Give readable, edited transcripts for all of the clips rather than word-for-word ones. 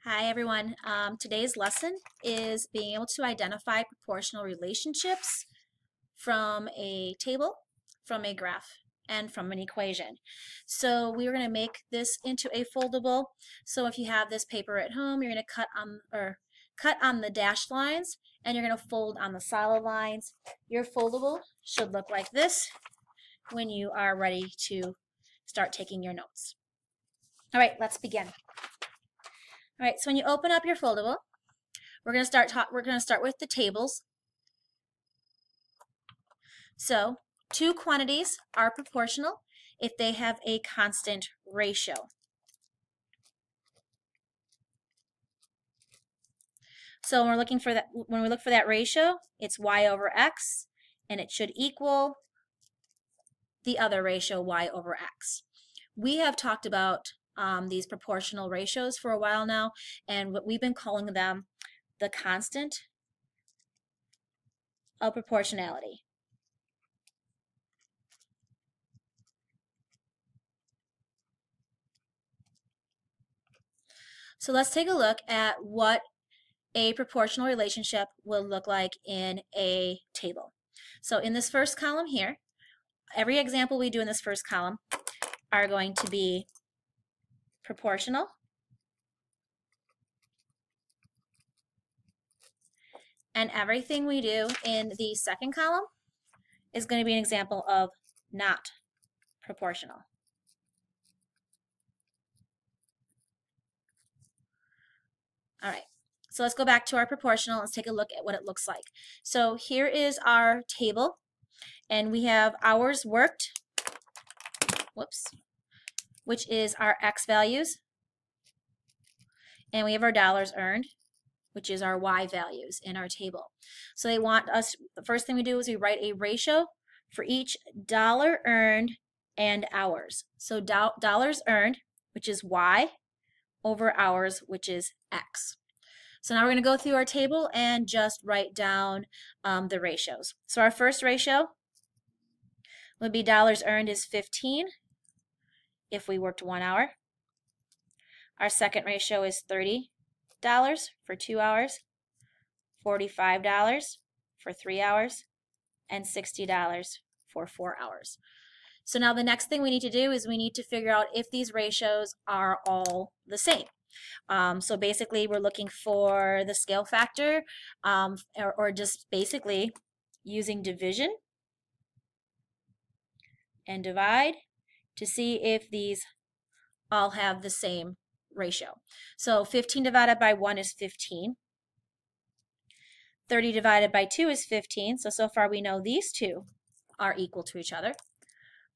Hi everyone. Today's lesson is being able to identify proportional relationships from a table, from a graph, and from an equation. So we're going to make this into a foldable. So if you have this paper at home, you're going to cut on the dashed lines and you're going to fold on the solid lines. Your foldable should look like this when you are ready to start taking your notes. All right, let's begin. All right, so when you open up your foldable, we're going to start with the tables. So, two quantities are proportional if they have a constant ratio. So when we look for that ratio, it's y over x, and it should equal the other ratio, y over x. We have talked about these proportional ratios for a while now, and what we've been calling them the constant of proportionality. So let's take a look at what a proportional relationship will look like in a table. So in this first column here, every example we do in this first column are going to be proportional, and everything we do in the second column is going to be an example of not proportional. All right, so let's go back to our proportional. Let's take a look at what it looks like. So here is our table, and we have hours worked, which is our x values, and we have our dollars earned, which is our y values in our table. So they want us, the first thing we do is we write a ratio for each dollar earned and hours. So dollars earned, which is y, over hours, which is x. So now we're going to go through our table and just write down the ratios. So our first ratio would be dollars earned is 15 if we worked 1 hour. Our second ratio is $30 for 2 hours, $45 for 3 hours, and $60 for 4 hours. So now the next thing we need to do is we need to figure out if these ratios are all the same. So basically we're looking for the scale factor or just basically using division and divide to see if these all have the same ratio. So 15 divided by 1 is 15. 30 divided by 2 is 15, so far we know these two are equal to each other.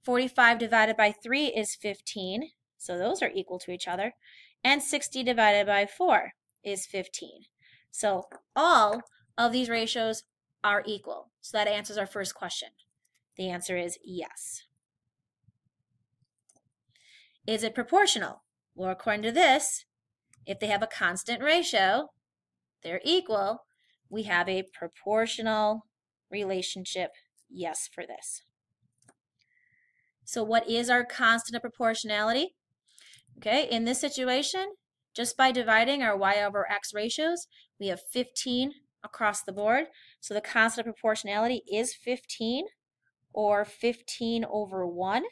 45 divided by 3 is 15, so those are equal to each other. And 60 divided by 4 is 15. So all of these ratios are equal. So that answers our first question. The answer is yes. Is it proportional? Well, according to this, if they have a constant ratio, they're equal, we have a proportional relationship, yes, for this. So what is our constant of proportionality? Okay, in this situation, just by dividing our y over x ratios, we have 15 across the board. So the constant of proportionality is 15, or 15 over 1,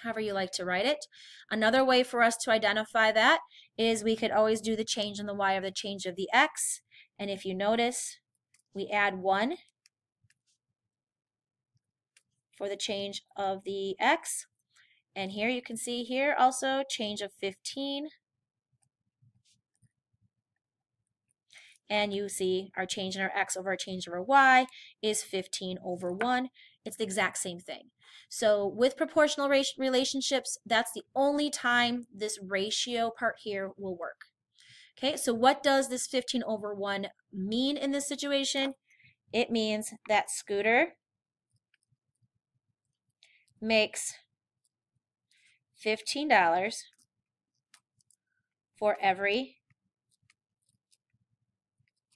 however you like to write it. Another way for us to identify that is we could always do the change in the y over the change of the x. And if you notice, we add 1 for the change of the x. And here you can see here also change of 15. And you see our change in our x over our change of our y is 15 over 1. It's the exact same thing. So with proportional relationships, that's the only time this ratio part here will work. Okay, so what does this 15 over 1 mean in this situation? It means that Scooter makes $15 for every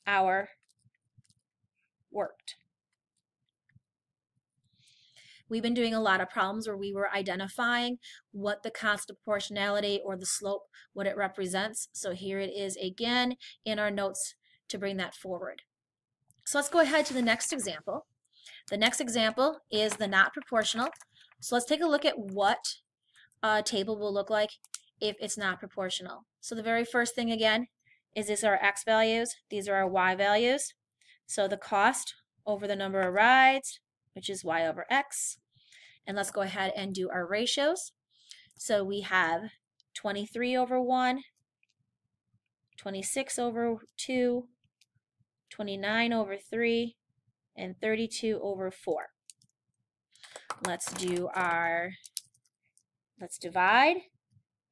hour worked. we've been doing a lot of problems where we were identifying what the constant proportionality or the slope, what it represents. So here it is again in our notes to bring that forward. So let's go ahead to the next example. The next example is the not proportional. So let's take a look at what a table will look like if it's not proportional. So the very first thing again is these are X values, these are our Y values. So the cost over the number of rides, which is Y over X. And let's go ahead and do our ratios. So we have 23 over 1, 26 over 2, 29 over 3, and 32 over 4. Let's divide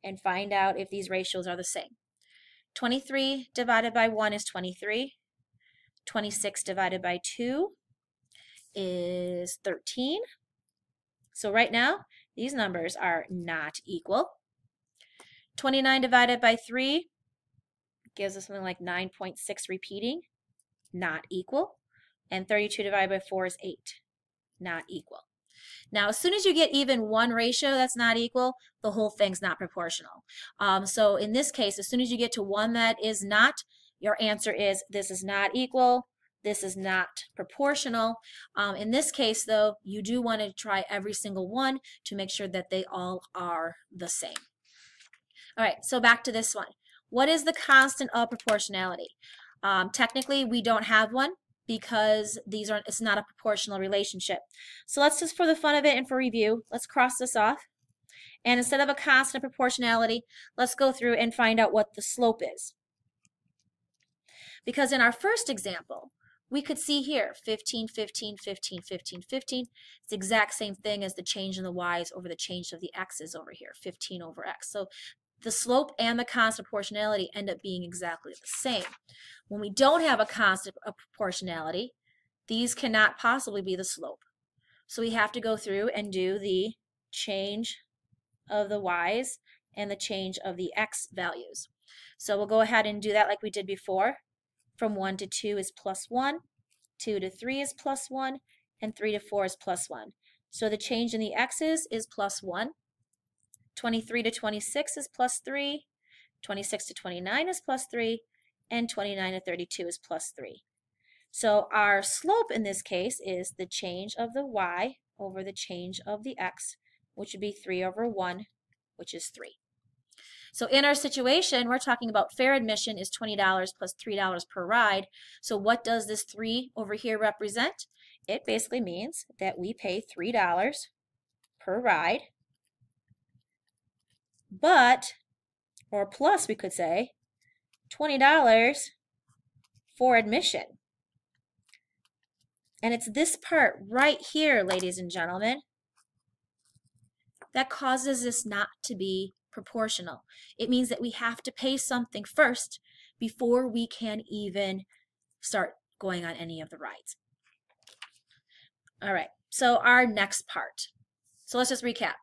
and find out if these ratios are the same. 23 divided by 1 is 23. 26 divided by 2 is 13. So right now, these numbers are not equal. 29 divided by 3 gives us something like 9.6 repeating, not equal. And 32 divided by 4 is 8, not equal. Now, as soon as you get even one ratio that's not equal, the whole thing's not proportional. So in this case, as soon as you get to one that is not, your answer is this is not equal, this is not proportional. In this case, though, you do want to try every single one to make sure that they all are the same. All right, so back to this one. What is the constant of proportionality? Technically, we don't have one, because it's not a proportional relationship. So let's just, for the fun of it and for review, let's cross this off. And instead of a constant proportionality, let's go through and find out what the slope is. Because in our first example, we could see here 15, 15, 15, 15, 15. It's the exact same thing as the change in the y's over the change of the x's over here, 15 over x. So the slope and the constant proportionality end up being exactly the same. When we don't have a constant proportionality, these cannot possibly be the slope. So we have to go through and do the change of the y's and the change of the x values. So we'll go ahead and do that like we did before. From 1 to 2 is plus 1, 2 to 3 is plus 1, and 3 to 4 is plus 1. So the change in the x's is plus 1. 23 to 26 is plus 3, 26 to 29 is plus 3, and 29 to 32 is plus 3. So our slope in this case is the change of the y over the change of the x, which would be 3 over 1, which is 3. So in our situation, we're talking about fare admission is $20 plus $3 per ride. So what does this 3 over here represent? It basically means that we pay $3 per ride, but, or plus we could say, $20 for admission. And it's this part right here, ladies and gentlemen, that causes this not to be proportional. It means that we have to pay something first before we can even start going on any of the rides. All right, so our next part. So let's just recap.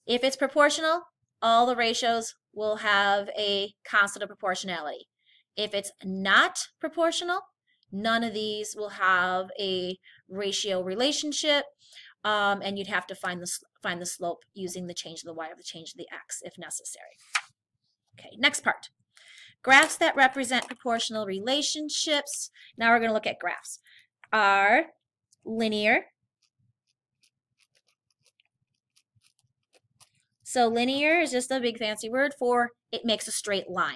If it's proportional, all the ratios will have a constant of proportionality. If it's not proportional, none of these will have a ratio relationship, and you'd have to find the slope using the change of the y or the change of the x if necessary. Okay, next part. Graphs that represent proportional relationships. Now we're going to look at graphs. Are linear. So linear is just a big fancy word for it makes a straight line.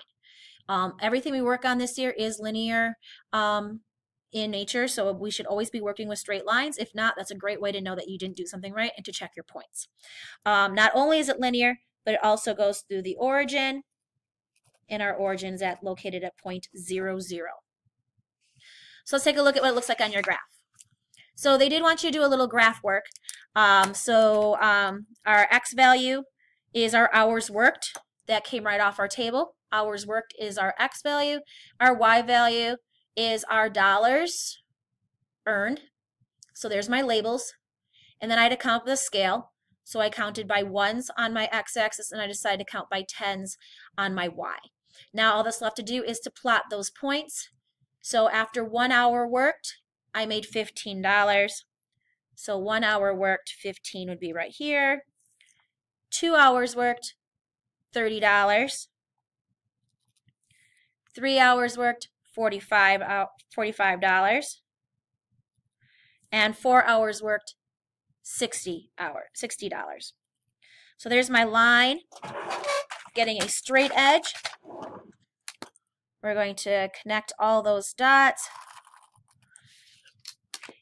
Everything we work on this year is linear in nature, so we should always be working with straight lines. If not, that's a great way to know that you didn't do something right and to check your points. Not only is it linear, but it also goes through the origin, and our origin is located at point 0, 0. So let's take a look at what it looks like on your graph. So they did want you to do a little graph work. Our x value is our hours worked. That came right off our table. Hours worked is our x value. Our y value is our dollars earned. So there's my labels. And then I had to count the scale. So I counted by ones on my x-axis, and I decided to count by tens on my y. Now all that's left to do is to plot those points. So after 1 hour worked, I made $15. So 1 hour worked, 15 would be right here. 2 hours worked, $30. 3 hours worked, $45. And 4 hours worked, $60. So there's my line, getting a straight edge. We're going to connect all those dots.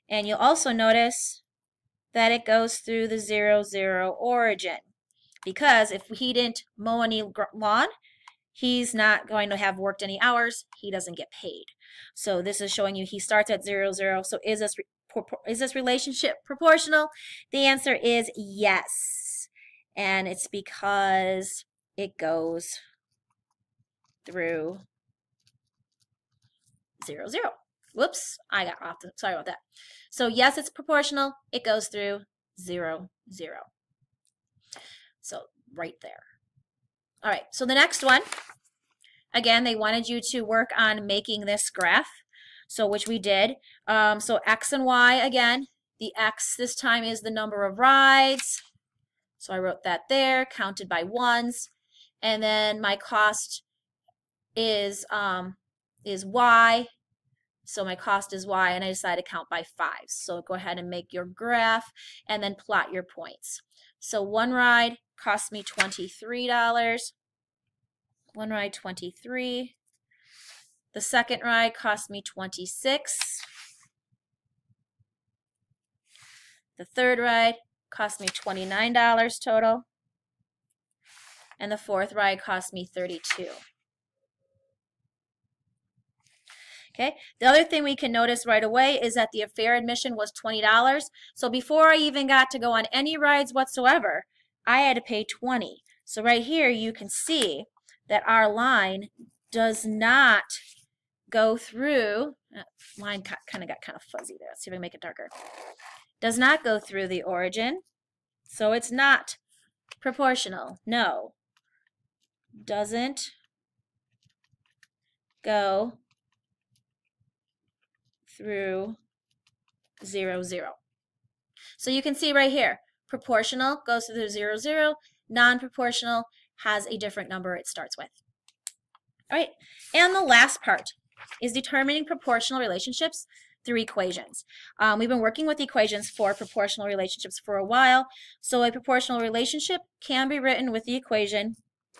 And you'll also notice that it goes through the 0, 0 origin. Because if he didn't mow any lawn, he's not going to have worked any hours. He doesn't get paid. So this is showing you he starts at 0, 0. So is this relationship proportional? The answer is yes. And it's because it goes through 0, 0. Whoops, I got off. Sorry about that. So yes, it's proportional. It goes through 0, 0. So right there. All right, so the next one, again, they wanted you to work on making this graph, so which we did. So X and Y, again, the X this time is the number of rides. So I wrote that there, counted by ones. And then my cost is Y. So my cost is Y, and I decided to count by fives. So go ahead and make your graph and then plot your points. So one ride cost me $23. One ride, 23. The second ride cost me 26. The third ride cost me $29 total. And the fourth ride cost me $32. Okay. The other thing we can notice right away is that the fare admission was $20. So before I even got to go on any rides whatsoever, I had to pay $20. So right here you can see that our line does not go through, line kind of got kind of fuzzy there. Let's see if I can make it darker. Does not go through the origin. So it's not proportional. No. Doesn't go through 0, 0. So you can see right here, proportional goes through 0, 0. Non-proportional has a different number it starts with. All right, and the last part is determining proportional relationships through equations. We've been working with equations for proportional relationships for a while. So a proportional relationship can be written with the equation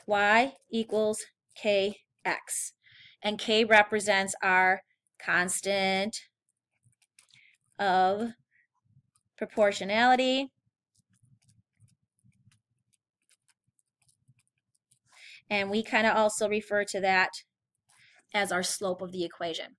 y equals kx. And k represents our constant of proportionality. And we kind of also refer to that as our slope of the equation.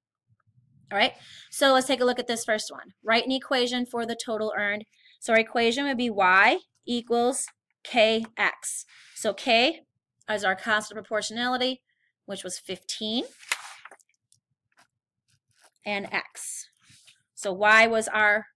All right, so let's take a look at this first one. Write an equation for the total earned. So our equation would be y equals kx. So k is our constant of proportionality, which was 15, and x. So y was our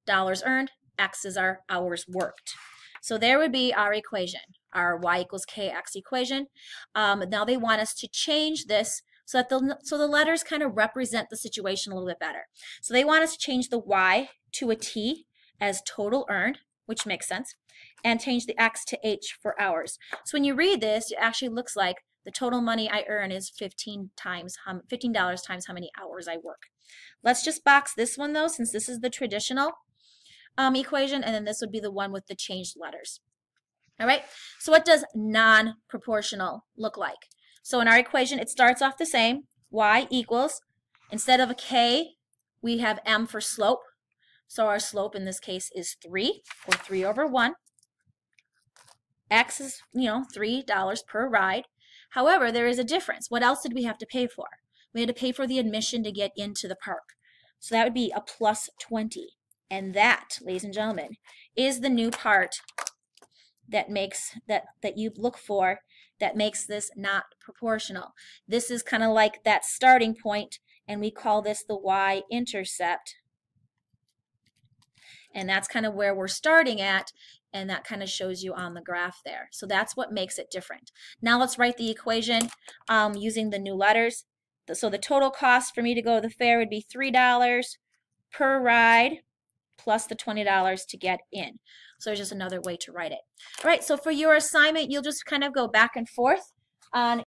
dollars earned, x is our hours worked. So there would be our equation, our y equals kx equation. Now they want us to change this so that the letters kind of represent the situation a little bit better. So they want us to change the y to a t as total earned, which makes sense, and change the x to h for hours. So when you read this, it actually looks like the total money I earn is $15 times how many hours I work. Let's just box this one though, since this is the traditional equation, and then this would be the one with the changed letters. All right, so what does non-proportional look like? So in our equation, it starts off the same. Y equals, instead of a k, we have m for slope. So our slope in this case is 3, or 3 over 1. X is, $3 per ride. However, there is a difference. What else did we have to pay for? We had to pay for the admission to get into the park. So that would be a plus 20. And that, ladies and gentlemen, is the new part that makes that you look for that makes this not proportional. This is kind of like that starting point, and we call this the y-intercept. And that's kind of where we're starting at, and that kind of shows you on the graph there. So that's what makes it different. Now let's write the equation using the new letters. So the total cost for me to go to the fair would be $3 per ride, plus the $20 to get in. So there's just another way to write it. All right, so for your assignment, you'll just kind of go back and forth on